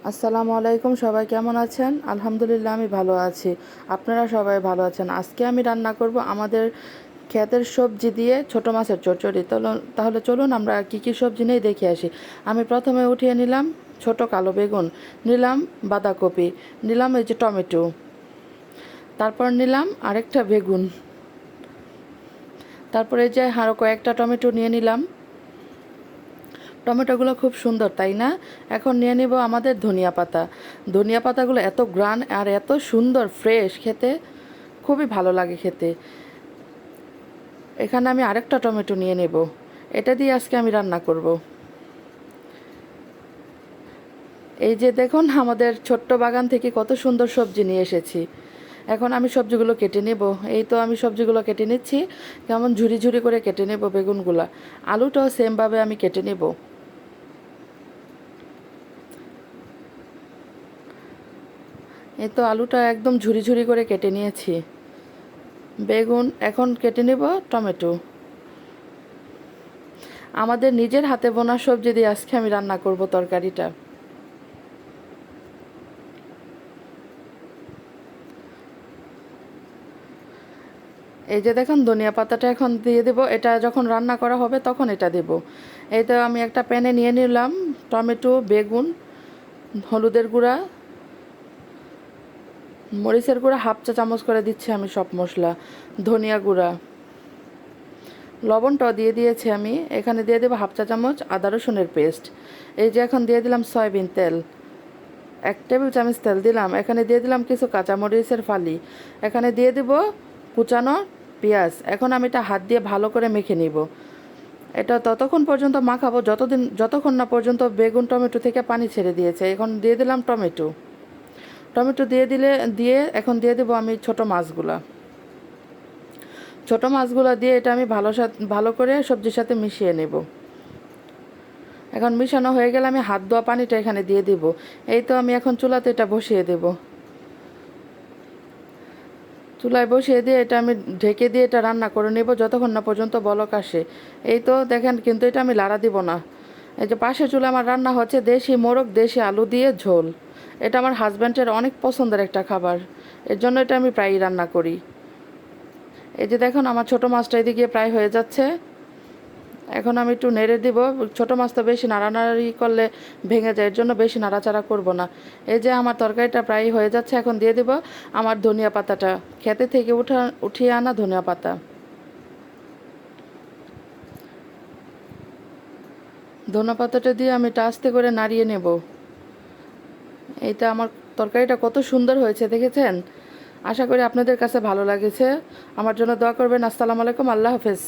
আসসালামু আলাইকুম, সবাই কেমন আছেন? আলহামদুলিল্লাহ আমি ভালো আছি। আপনারা সবাই ভালো আছেন? আজকে আমি রান্না করব আমাদের ক্ষেতের সবজি দিয়ে ছোট মাছের চচ্চড়ি। তাহলে চলুন আমরা কি কি সবজি নেই দেখে আসি। আমি প্রথমে উঠিয়ে নিলাম ছোট কালো বেগুন, নিলাম বাঁধাকপি, নিলাম এই যে টমেটো, তারপর নিলাম আরেকটা বেগুন, তারপরে এই যে আরও কয়েকটা টমেটো নিয়ে নিলাম। টমেটোগুলো খুব সুন্দর, তাই না? এখন নিয়ে নিব আমাদের ধনিয়া পাতা। ধনিয়া পাতাগুলো এত গ্রান আর এত সুন্দর ফ্রেশ, খেতে খুবই ভালো লাগে খেতে। এখানে আমি আরেকটা টমেটো নিয়ে নেব, এটা দিয়ে আজকে আমি রান্না করব। এই যে দেখুন, আমাদের ছোট্ট বাগান থেকে কত সুন্দর সবজি নিয়ে এসেছি। এখন আমি সবজিগুলো কেটে নেব। এই তো আমি সবজিগুলো কেটে নিচ্ছি, কেমন ঝুরি ঝুরি করে কেটে নেব বেগুনগুলা। আলুটাও সেমভাবে আমি কেটে নেব। এই তো আলুটা একদম ঝুরি ঝুরি করে কেটে নিয়েছি। বেগুন, এখন কেটে নেব টমেটো। আমাদের নিজের হাতে বোনা সবজি দিয়ে আজকে আমি রান্না করব তরকারিটা। এই যে দেখুন, ধনিয়া পাতাটা এখন দিয়ে দেব। এটা যখন রান্না করা হবে তখন এটা দেব। এই তো আমি একটা প্যানে নিয়ে নিলাম টমেটো, বেগুন, হলুদের গুঁড়া, মরিচের গুঁড়া হাফ চা চামচ করে দিচ্ছি আমি সব মশলা, ধনিয়া গুঁড়া, লবণটাও দিয়ে দিয়েছি আমি। এখানে দিয়ে দেবো হাফ চা চামচ আদা রসুনের পেস্ট। এই যে এখন দিয়ে দিলাম সয়াবিন তেল, 1 টেবিল চামচ তেল দিলাম। এখানে দিয়ে দিলাম কিছু কাঁচামরিচের ফালি। এখানে দিয়ে দেব কুচানো পেঁয়াজ। এখন আমি এটা হাত দিয়ে ভালো করে মেখে নিব। এটা ততক্ষণ পর্যন্ত মাখাবো যতক্ষণ না পর্যন্ত বেগুন টমেটো থেকে পানি ছেড়ে দিয়েছে। এখন দিয়ে দিলাম টমেটো। টমেটো দিয়ে এখন দিয়ে দেবো আমি ছোট মাছগুলো দিয়ে এটা আমি ভালো করে সবজির সাথে মিশিয়ে নেব। এখন মিশানো হয়ে গেলে আমি হাত ধোয়া পানিটা এখানে দিয়ে দেব। এই তো আমি এখন চুলাতে এটা বসিয়ে দেব। চুলায় বসিয়ে দিয়ে এটা আমি ঢেকে দিয়ে এটা রান্না করে নেব যতক্ষণ না পর্যন্ত বলক আসে। এই তো দেখেন, কিন্তু এটা আমি লাড়া দিব না। এই যে পাশে চুলা আমার রান্না হচ্ছে দেশি মোরগ, দেশি আলু দিয়ে ঝোল। এটা আমার হাজব্যান্ডের অনেক পছন্দের একটা খাবার, এর জন্য এটা আমি প্রায়ই রান্না করি। এই যে দেখুন, আমার ছোটো মাছটা এদিকে প্রায় হয়ে যাচ্ছে। এখন আমি একটু নেড়ে দিব। ছোটো মাছ তো বেশি নাড়ানাড়ি করলে ভেঙে যায়, এর জন্য বেশি নাড়াচাড়া করব না। এই যে আমার তরকারিটা প্রায় হয়ে যাচ্ছে। এখন দিয়ে দিব আমার ধনিয়া পাতাটা, খেতে থেকে উঠিয়ে আনা ধনিয়া পাতা। ধনিয়া পাতাটা দিয়ে আমি এটা আস্তে করে নাড়িয়ে নেব। এইটা আমার তরকারিটা কত সুন্দর হয়েছে দেখেছেন? আশা করি আপনাদের কাছে ভালো লাগেছে। আমার জন্য দোয়া করবেন। আসসালামু আলাইকুম, আল্লাহ হাফেজ।